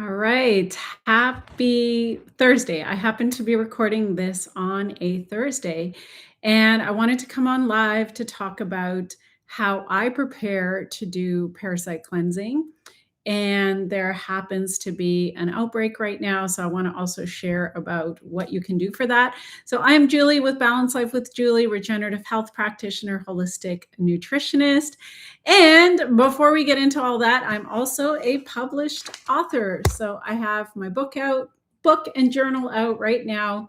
All right. Happy Thursday. I happen to be recording this on a Thursday, and I wanted to come on live to talk about how I prepare to do parasite cleansing. And there happens to be an outbreak right now. So I want to also share about what you can do for that. So I'm Julie with Balance Life with Julie, regenerative health practitioner, holistic nutritionist. And before we get into all that, I'm also a published author. So I have my book and journal out right now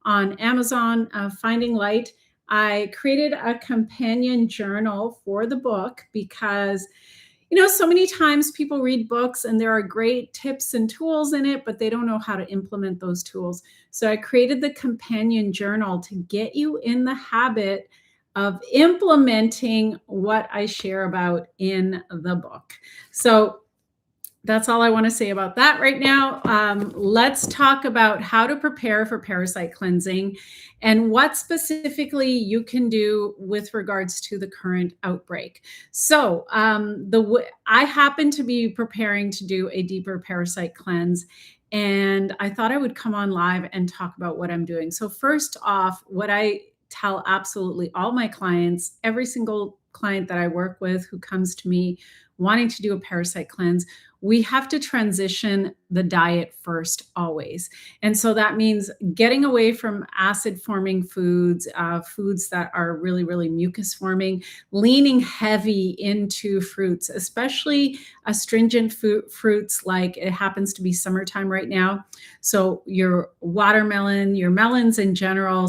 on Amazon, Finding Light. I created a companion journal for the book because so many times people read books and there are great tips and tools in it, but they don't know how to implement those tools. So I created the companion journal to get you in the habit of implementing what I share about in the book. So that's all I want to say about that right now. Let's talk about how to prepare for parasite cleansing and what specifically you can do with regards to the current outbreak. So, I happen to be preparing to do a deeper parasite cleanse, and I thought I would come on live and talk about what I'm doing. So, first off, what I tell absolutely all my clients, every single client that I work with who comes to me wanting to do a parasite cleanse, we have to transition the diet first always. And so that means getting away from acid forming foods, foods that are really, really mucus forming, leaning heavy into fruits, especially astringent fruits like it happens to be summertime right now. So your watermelon, your melons in general,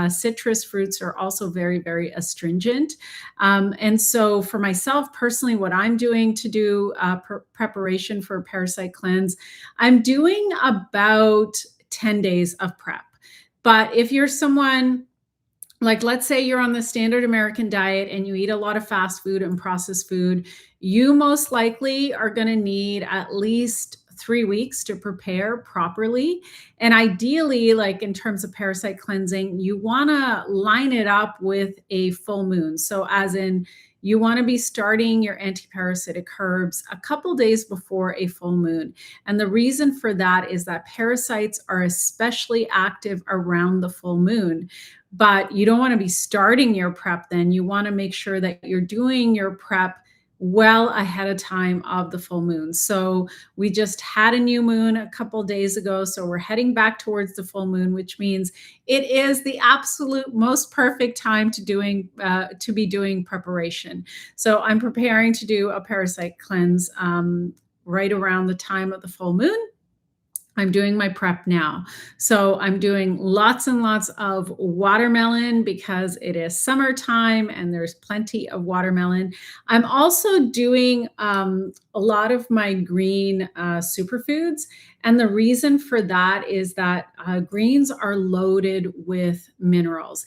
citrus fruits are also very, very astringent. And so for myself personally, what I'm doing to do preparation for a parasite cleanse, I'm doing about 10 days of prep. But if you're someone like, let's say you're on the standard American diet and you eat a lot of fast food and processed food, you most likely are going to need at least 3 weeks to prepare properly. And ideally, like in terms of parasite cleansing, you want to line it up with a full moon. So, as in, you want to be starting your anti-parasitic herbs a couple days before a full moon. And the reason for that is that parasites are especially active around the full moon. But you don't want to be starting your prep then. You want to make sure that you're doing your prep well ahead of time of the full moon. So we just had a new moon a couple days ago. So we're heading back towards the full moon, which means it is the absolute most perfect time to be doing preparation. So I'm preparing to do a parasite cleanse right around the time of the full moon. I'm doing my prep now. So I'm doing lots and lots of watermelon because it is summertime and there's plenty of watermelon. I'm also doing a lot of my green superfoods. And the reason for that is that greens are loaded with minerals.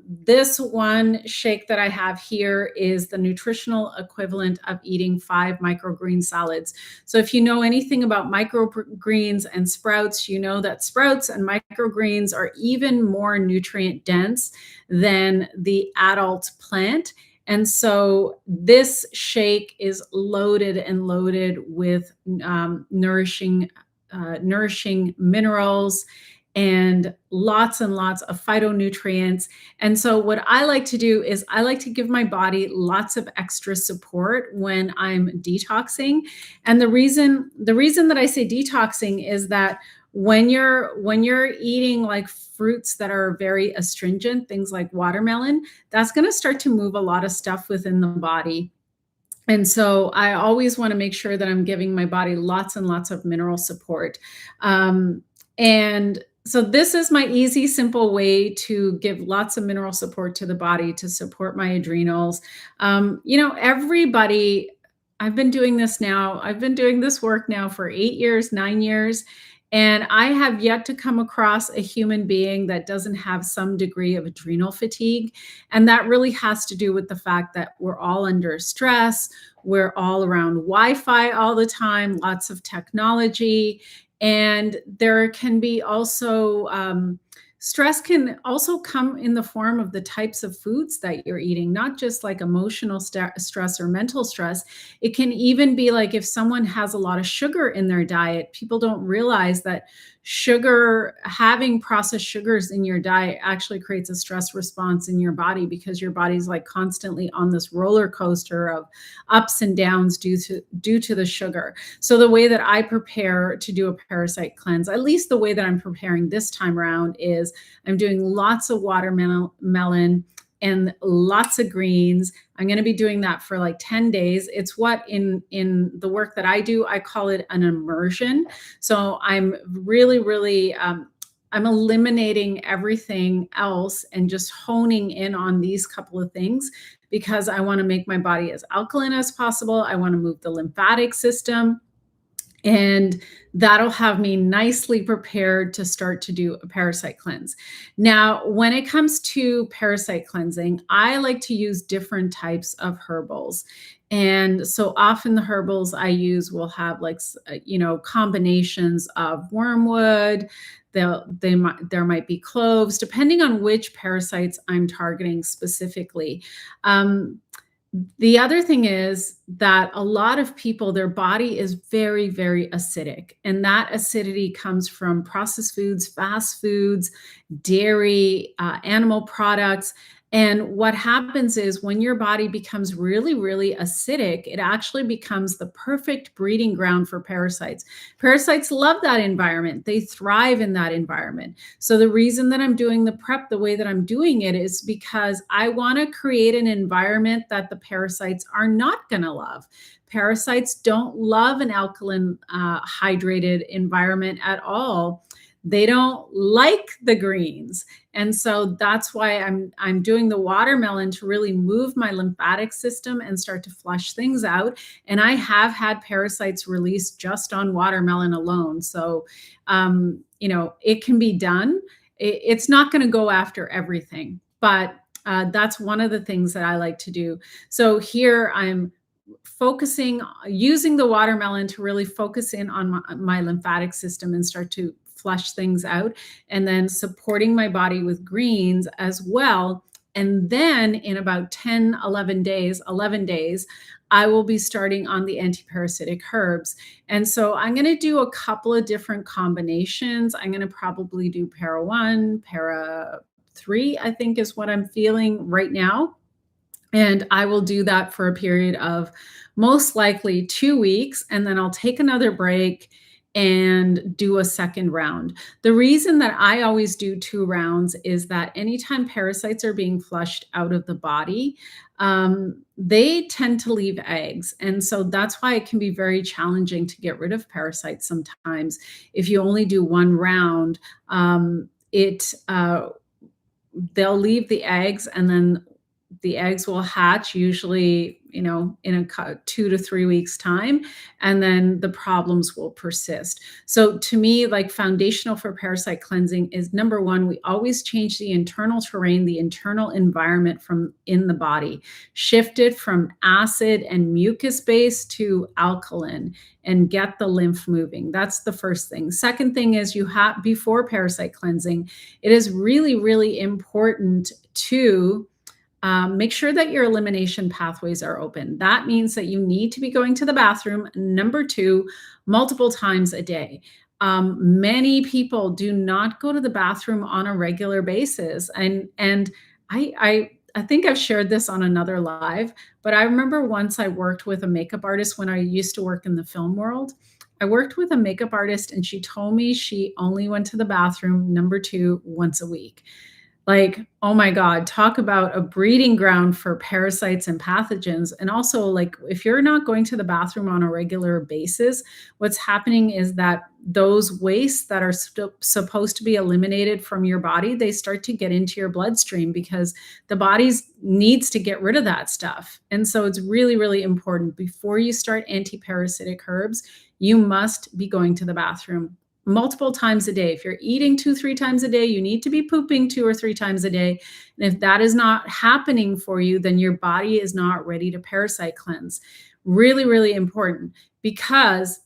This one shake that I have here is the nutritional equivalent of eating 5 microgreen salads. So if you know anything about microgreens and sprouts, you know that sprouts and microgreens are even more nutrient dense than the adult plant. And so this shake is loaded and loaded with nourishing minerals and lots of phytonutrients. And so what I like to do is I like to give my body lots of extra support when I'm detoxing. And the reason that I say detoxing is that when you're eating like fruits that are very astringent, things like watermelon, that's going to start to move a lot of stuff within the body. And so I always want to make sure that I'm giving my body lots and lots of mineral support. And so this is my easy, simple way to give lots of mineral support to the body to support my adrenals. Everybody, I've been doing this work now for 8 years, 9 years. And I have yet to come across a human being that doesn't have some degree of adrenal fatigue. And that really has to do with the fact that we're all under stress. We're all around Wi-Fi all the time, lots of technology. And there can be also Stress can also come in the form of the types of foods that you're eating, not just like emotional stress or mental stress. It can even be like if someone has a lot of sugar in their diet, people don't realize that having processed sugars in your diet actually creates a stress response in your body because your body's like constantly on this roller coaster of ups and downs due to the sugar. So the way that I prepare to do a parasite cleanse, at least the way that I'm preparing this time around, is I'm doing lots of watermelon and lots of greens. I'm going to be doing that for like 10 days. It's what in the work that I do, I call it an immersion. So I'm really I'm eliminating everything else and just honing in on these couple of things because I want to make my body as alkaline as possible. I want to move the lymphatic system, and that'll have me nicely prepared to start to do a parasite cleanse. Now, when it comes to parasite cleansing, I like to use different types of herbals. And so often the herbals I use will have like, combinations of wormwood. There might be cloves, depending on which parasites I'm targeting specifically. Um, the other thing is that a lot of people, their body is very, very acidic. And that acidity comes from processed foods, fast foods, dairy, animal products. And what happens is when your body becomes really, really acidic, it actually becomes the perfect breeding ground for parasites. Parasites love that environment, they thrive in that environment. So the reason that I'm doing the prep the way that I'm doing it is because I want to create an environment that the parasites are not going to love. Parasites don't love an alkaline, hydrated environment at all. They don't like the greens. And so that's why I'm doing the watermelon to really move my lymphatic system and start to flush things out. And I have had parasites released just on watermelon alone. So it can be done. It's not going to go after everything, but that's one of the things that I like to do. So here I'm using the watermelon to really focus in on my lymphatic system and start to flush things out, and then supporting my body with greens as well. And then in about 11 days, I will be starting on the anti-parasitic herbs. And so I'm going to do a couple of different combinations. I'm going to probably do para 1, para 3, I think is what I'm feeling right now. And I will do that for a period of most likely 2 weeks. And then I'll take another break and do a second round. The reason that I always do 2 rounds is that anytime parasites are being flushed out of the body, they tend to leave eggs. And so that's why it can be very challenging to get rid of parasites sometimes. If you only do 1 round, they'll leave the eggs, and then the eggs will hatch usually, in a 2 to 3 weeks time, and then the problems will persist. So to me, like foundational for parasite cleansing is number one, we always change the internal terrain, the internal environment from in the body, shift it from acid and mucus based to alkaline and get the lymph moving. That's the first thing. Second thing is before parasite cleansing, it is really, really important to make sure that your elimination pathways are open. That means that you need to be going to the bathroom, number two, multiple times a day. Many people do not go to the bathroom on a regular basis. And I think I've shared this on another live, but I remember once I worked with a makeup artist when I used to work in the film world. I worked with a makeup artist and she told me she only went to the bathroom, number two, once a week. Like, oh my God, talk about a breeding ground for parasites and pathogens. And also, like, if you're not going to the bathroom on a regular basis, what's happening is that those wastes that are supposed to be eliminated from your body, they start to get into your bloodstream because the body needs to get rid of that stuff. And so it's really, really important before you start anti-parasitic herbs, you must be going to the bathroom multiple times a day. If you're eating 2-3 times a day, you need to be pooping 2 or 3 times a day. And if that is not happening for you, then your body is not ready to parasite cleanse. Really, really important, because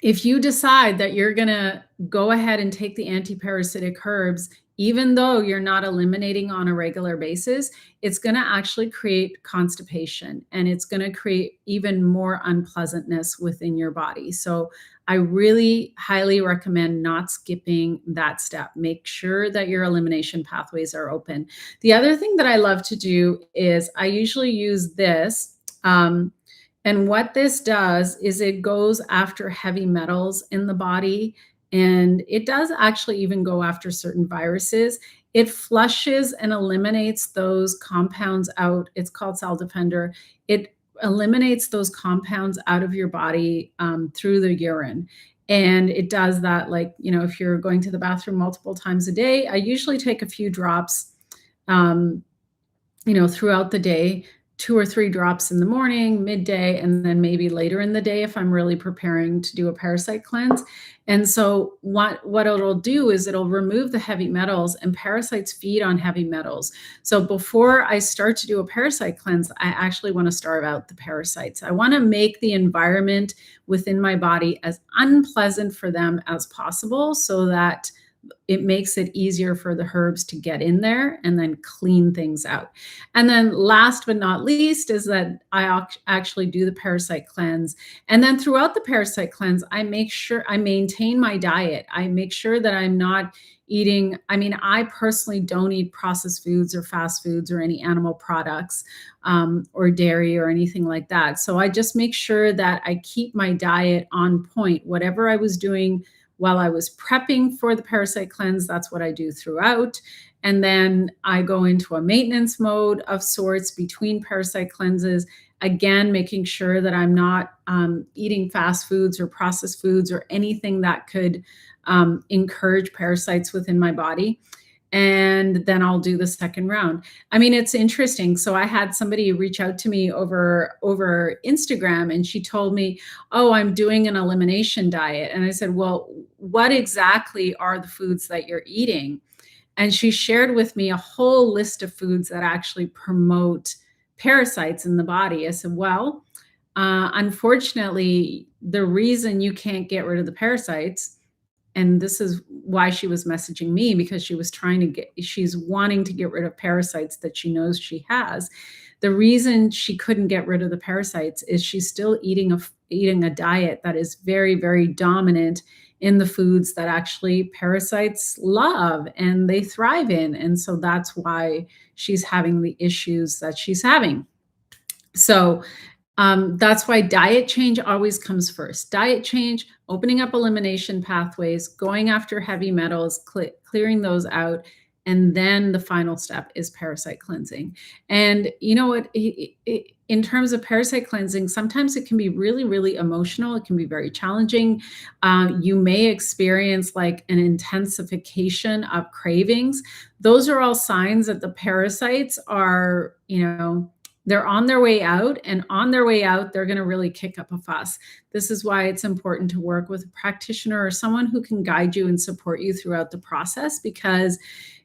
if you decide that you're going to go ahead and take the anti-parasitic herbs even though you're not eliminating on a regular basis, it's going to actually create constipation and it's going to create even more unpleasantness within your body. So I really highly recommend not skipping that step. Make sure that your elimination pathways are open. The other thing that I love to do is I usually use this. And what this does is it goes after heavy metals in the body, and it does actually even go after certain viruses. It flushes and eliminates those compounds out. It's called Cell Defender. It eliminates those compounds out of your body through the urine. And it does that, like, if you're going to the bathroom multiple times a day, I usually take a few drops um, throughout the day, 2 or 3 drops in the morning, midday, and then maybe later in the day if I'm really preparing to do a parasite cleanse. And so what it'll do is it'll remove the heavy metals, and parasites feed on heavy metals. So before I start to do a parasite cleanse, I actually want to starve out the parasites. I want to make the environment within my body as unpleasant for them as possible so that it makes it easier for the herbs to get in there and then clean things out. And then last but not least is that I actually do the parasite cleanse. And then throughout the parasite cleanse, I make sure I maintain my diet. I make sure that I'm not eating. I mean, I personally don't eat processed foods or fast foods or any animal products or dairy or anything like that. So I just make sure that I keep my diet on point. Whatever I was doing while I was prepping for the parasite cleanse, that's what I do throughout. And then I go into a maintenance mode of sorts between parasite cleanses, again, making sure that I'm not eating fast foods or processed foods or anything that could encourage parasites within my body. And then I'll do the second round. I mean, it's interesting. So I had somebody reach out to me over Instagram, and she told me, "Oh, I'm doing an elimination diet." And I said, "Well, what exactly are the foods that you're eating?" And she shared with me a whole list of foods that actually promote parasites in the body. I said, "Well, unfortunately, the reason you can't get rid of the parasites," and this is why she was messaging me, because she's wanting to get rid of parasites that she knows she has. The reason she couldn't get rid of the parasites is she's still eating a diet that is very, very dominant in the foods that actually parasites love and they thrive in. And so that's why she's having the issues that she's having. So that's why diet change always comes first. Diet change, opening up elimination pathways, going after heavy metals, clearing those out. And then the final step is parasite cleansing. And you know what? In terms of parasite cleansing, sometimes it can be really, really emotional. It can be very challenging. You may experience like an intensification of cravings. Those are all signs that the parasites are, they're on their way out, and on their way out, they're going to really kick up a fuss. This is why it's important to work with a practitioner or someone who can guide you and support you throughout the process, because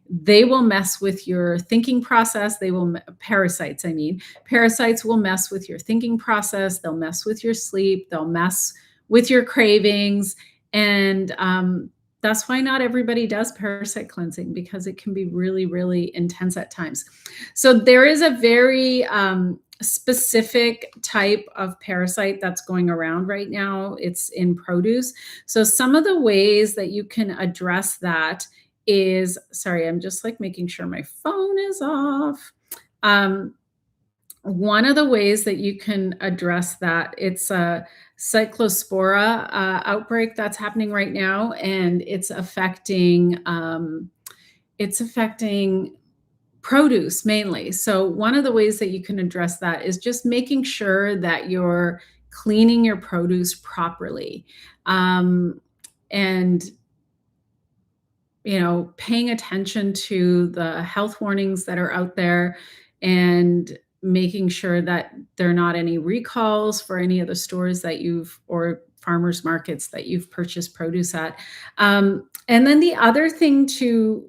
they will mess with your thinking process. Parasites, parasites will mess with your thinking process. They'll mess with your sleep. They'll mess with your cravings. And that's why not everybody does parasite cleansing, because it can be really, really intense at times. So there is a very specific type of parasite that's going around right now. It's in produce. So some of the ways that you can address that is, sorry, I'm just like making sure my phone is off. One of the ways that you can address that, it's a Cyclospora outbreak that's happening right now, and it's affecting produce mainly. So one of the ways that you can address that is just making sure that you're cleaning your produce properly, and paying attention to the health warnings that are out there, and making sure that there are not any recalls for any of the stores that or farmers markets that you've purchased produce at. And then the other thing to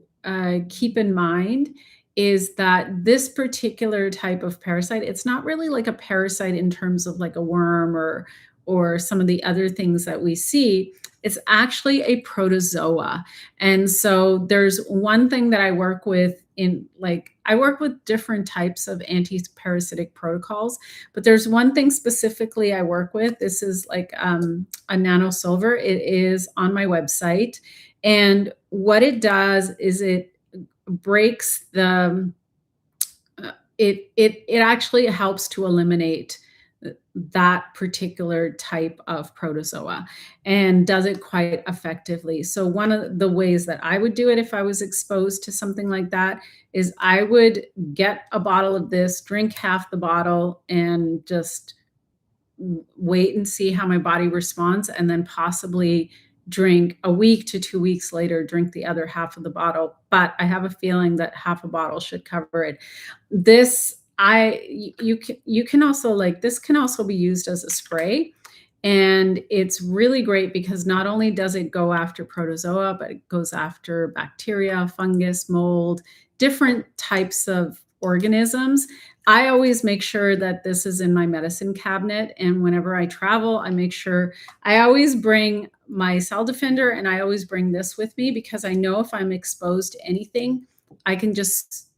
keep in mind is that this particular type of parasite, it's not really like a parasite in terms of like a worm or some of the other things that we see. It's actually a protozoa. And so there's one thing that I work with in like, I work with different types of anti-parasitic protocols, but there's one thing specifically I work with. This is like a nano silver. It is on my website. And what it does is it breaks the it actually helps to eliminate that particular type of protozoa and does it quite effectively. So one of the ways that I would do it if I was exposed to something like that is I would get a bottle of this, drink half the bottle, and just wait and see how my body responds, and then possibly drink a week to 2 weeks later, drink the other half of the bottle. But I have a feeling that half a bottle should cover it. This, you can also like, this can also be used as a spray. And it's really great because not only does it go after protozoa, but it goes after bacteria, fungus, mold, different types of organisms. I always make sure that this is in my medicine cabinet. And whenever I travel, I make sure I always bring my cell defender and I always bring this with me because I know if I'm exposed to anything, I can just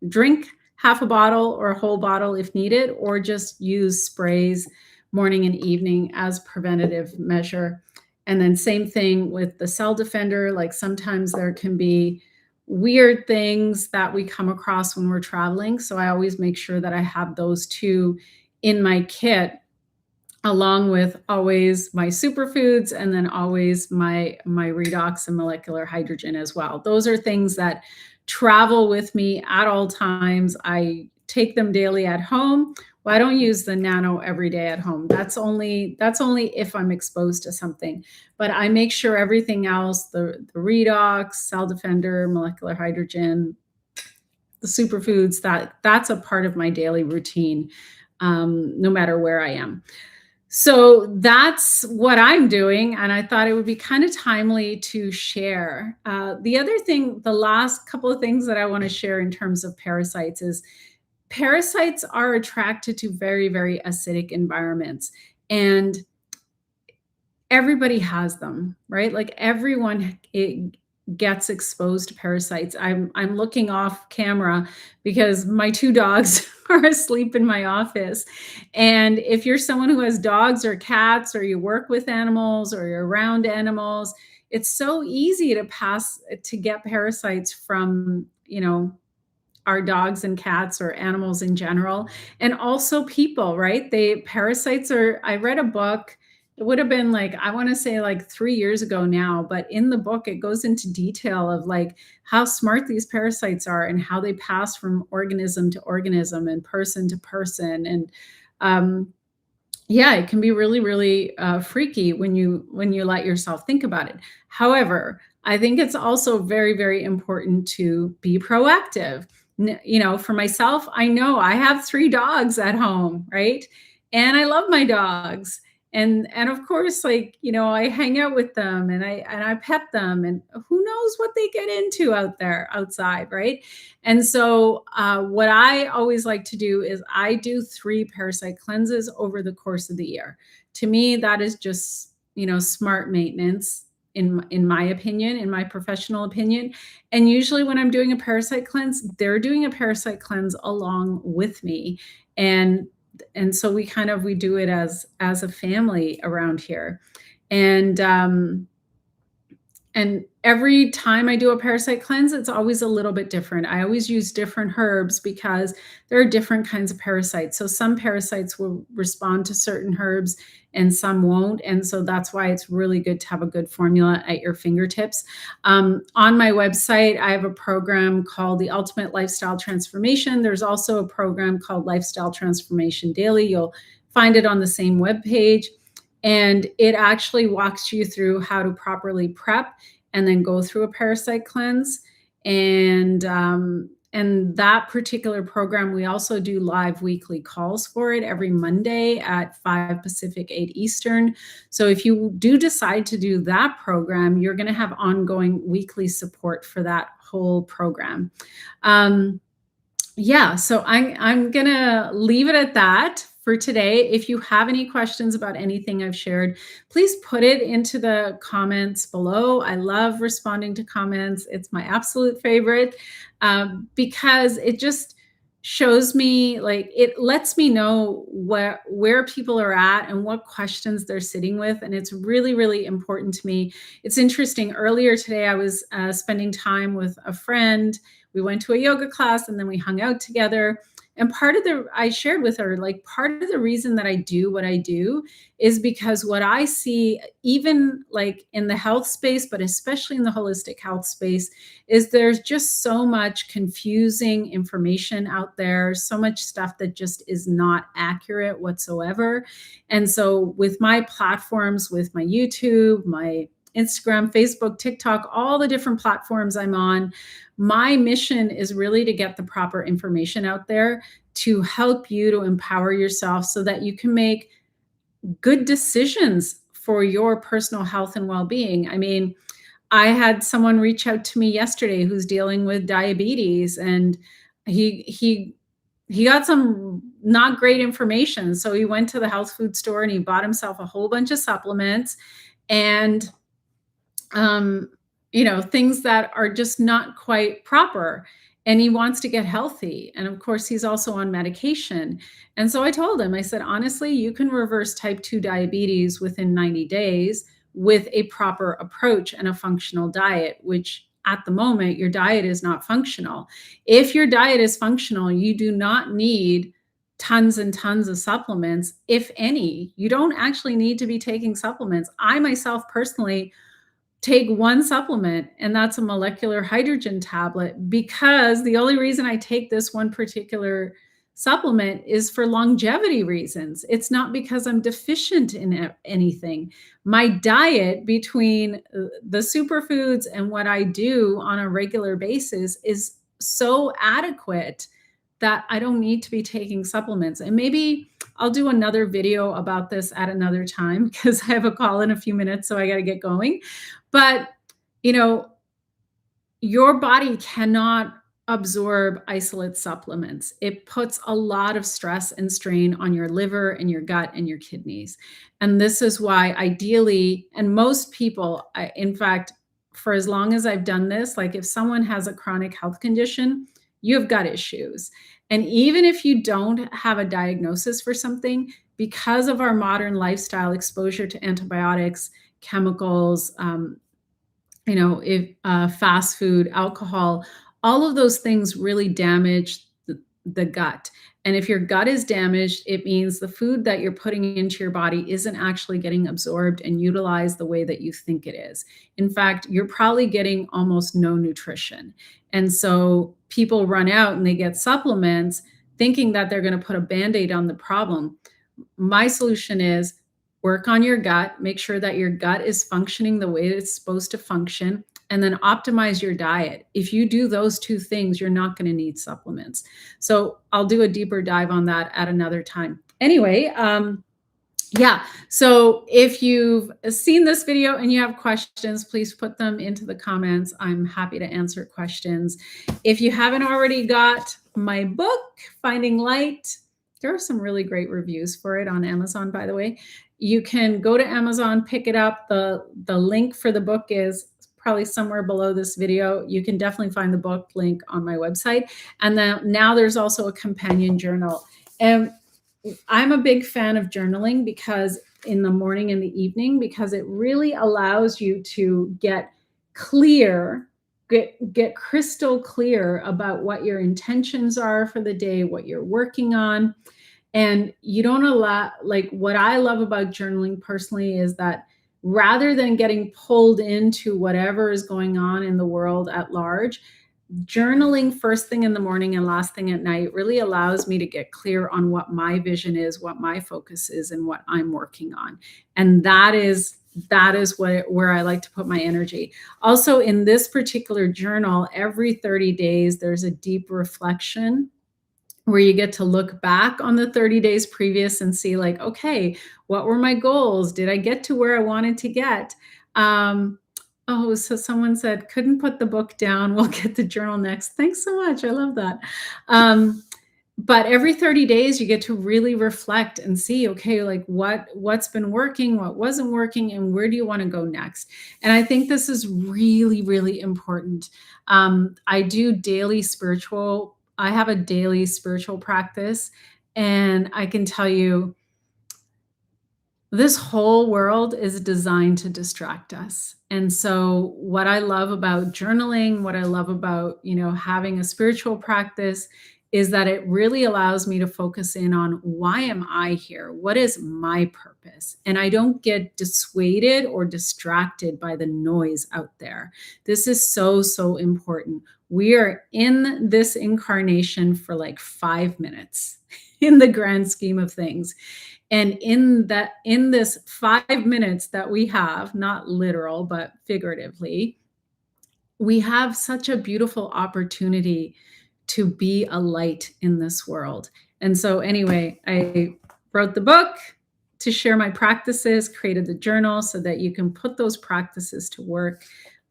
drink half a bottle or a whole bottle if needed, or just use sprays morning and evening as preventative measure. And then same thing with the cell defender. Like sometimes there can be weird things that we come across when we're traveling. So I always make sure that I have those two in my kit, along with always my superfoods and then always my redox and molecular hydrogen as well. Those are things that travel with me at all times. I take them daily at home. Well, I don't use the Nano every day at home. That's only if I'm exposed to something. But I make sure everything else, the redox, cell defender, molecular hydrogen, the superfoods, that's a part of my daily routine, no matter where I am. So that's what I'm doing, and I thought it would be kind of timely to share. The other thing, the last couple of things that I want to share in terms of parasites is parasites are attracted to very, very acidic environments, and everybody has them, right? Like everyone gets exposed to parasites. I'm looking off camera because my two dogs are asleep in my office. And if you're someone who has dogs or cats, or you work with animals or you're around animals, it's so easy to get parasites from, our dogs and cats or animals in general, and also people, right? Parasites are, I read a book, it would have been like, I want to say like 3 years ago now, but in the book, it goes into detail of like how smart these parasites are and how they pass from organism to organism and person to person. And yeah, it can be really, really freaky when you let yourself think about it. However, I think it's also very, very important to be proactive. For myself, I know I have 3 dogs at home, right? And I love my dogs. And of course, like, I hang out with them and I pet them, and who knows what they get into out there outside, right? And so what I always like to do is I do 3 parasite cleanses over the course of the year. To me, that is just, smart maintenance in my opinion, in my professional opinion. And usually when I'm doing a parasite cleanse, they're doing a parasite cleanse along with me. And so we do it as a family around here. And every time I do a parasite cleanse, it's always a little bit different. I always use different herbs because there are different kinds of parasites. So some parasites will respond to certain herbs and some won't. And so that's why it's really good to have a good formula at your fingertips. On my website, I have a program called the Ultimate Lifestyle Transformation. There's also a program called Lifestyle Transformation Daily. You'll find it on the same webpage. And it actually walks you through how to properly prep and then go through a parasite cleanse. And that particular program, we also do live weekly calls for it every Monday at 5 Pacific, 8 Eastern. So if you do decide to do that program, you're going to have ongoing weekly support for that whole program. Yeah, so I'm going to leave it at that for today. If you have any questions about anything I've shared, please put it into the comments below. I love responding to comments. It's my absolute favorite, because it just shows me, like, it lets me know where people are at and what questions they're sitting with, and it's really, really important to me. It's interesting. Earlier today, I was spending time with a friend. We went to a yoga class and then we hung out together. And I shared with her, like, part of the reason that I do what I do is because what I see, even like in the health space, but especially in the holistic health space, is there's just so much confusing information out there, so much stuff that just is not accurate whatsoever. And so with my platforms, with my YouTube, my Instagram, Facebook, TikTok, all the different platforms I'm on, my mission is really to get the proper information out there to help you to empower yourself so that you can make good decisions for your personal health and well-being. I mean, I had someone reach out to me yesterday who's dealing with diabetes, and he he got some not great information. So he went to the health food store and he bought himself a whole bunch of supplements, and um, things that are just not quite proper. And he wants to get healthy. And of course, he's also on medication. And so I told him, I said, honestly, you can reverse type 2 diabetes within 90 days with a proper approach and a functional diet, which at the moment, your diet is not functional. If your diet is functional, you do not need tons and tons of supplements, if any. You don't actually need to be taking supplements. I myself personally take one supplement, and that's a molecular hydrogen tablet, because the only reason I take this one particular supplement is for longevity reasons. It's not because I'm deficient in anything. My diet, between the superfoods and what I do on a regular basis, is so adequate that I don't need to be taking supplements. And maybe I'll do another video about this at another time, because I have a call in a few minutes, so I got to get going. But, you know, your body cannot absorb isolate supplements. It puts a lot of stress and strain on your liver and your gut and your kidneys. And this is why, ideally, and most people, in fact, for as long as I've done this, like, if someone has a chronic health condition, you have gut issues. And even if you don't have a diagnosis for something, because of our modern lifestyle, exposure to antibiotics, chemicals, if fast food, alcohol, all of those things really damage the gut. And if your gut is damaged, it means the food that you're putting into your body isn't actually getting absorbed and utilized the way that you think it is. In fact, you're probably getting almost no nutrition. And so people run out and they get supplements thinking that they're going to put a band-aid on the problem. My solution is work on your gut, make sure that your gut is functioning the way it's supposed to function, and then optimize your diet. If you do those two things, you're not going to need supplements. So I'll do a deeper dive on that at another time. Anyway, yeah. So if you've seen this video and you have questions, please put them into the comments. I'm happy to answer questions. If you haven't already got my book, Finding Light, there are some really great reviews for it on Amazon, by the way. You can go to Amazon, pick it up. The link for the book is probably somewhere below this video. You can definitely find the book link on my website. And then now there's also a companion journal. And I'm a big fan of journaling, because in the morning and the evening, because it really allows you to get clear, get crystal clear about what your intentions are for the day, what you're working on. And you don't allow, like, what I love about journaling personally is that rather than getting pulled into whatever is going on in the world at large, journaling first thing in the morning and last thing at night really allows me to get clear on what my vision is, what my focus is, and what I'm working on. And that is where I like to put my energy. Also, in this particular journal, every 30 days, there's a deep reflection where you get to look back on the 30 days previous and see, like, okay, what were my goals? Did I get to where I wanted to get? Oh, so someone said, couldn't put the book down. We'll get the journal next. Thanks so much. I love that. but every 30 days you get to really reflect and see, okay, like what's been working, what wasn't working, and where do you want to go next. And I think this is really, really important. I have a daily spiritual practice, and I can tell you, this whole world is designed to distract us. And so what I love about journaling, what I love about, having a spiritual practice is that it really allows me to focus in on, why am I here? What is my purpose? And I don't get dissuaded or distracted by the noise out there. This is so, so important. We are in this incarnation for like 5 minutes in the grand scheme of things. And in this 5 minutes that we have, not literal, but figuratively, we have such a beautiful opportunity to be a light in this world. And so, anyway, I wrote the book to share my practices, created the journal so that you can put those practices to work.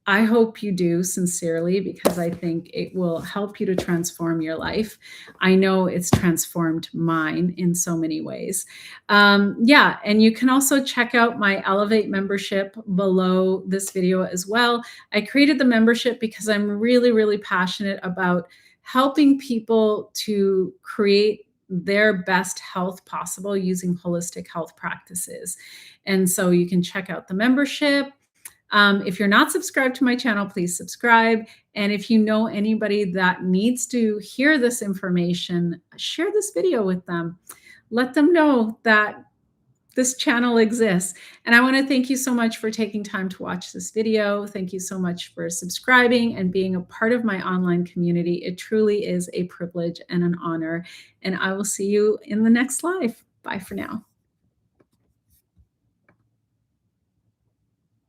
I hope you do, sincerely, because I think it will help you to transform your life. I know it's transformed mine in so many ways. Yeah, and you can also check out my Elevate membership below this video as well. I created the membership because I'm really, really passionate about helping people to create their best health possible using holistic health practices. And so you can check out the membership. If you're not subscribed to my channel, please subscribe. And if you know anybody that needs to hear this information, share this video with them. Let them know that this channel exists. And I want to thank you so much for taking time to watch this video. Thank you so much for subscribing and being a part of my online community. It truly is a privilege and an honor. And I will see you in the next live. Bye for now.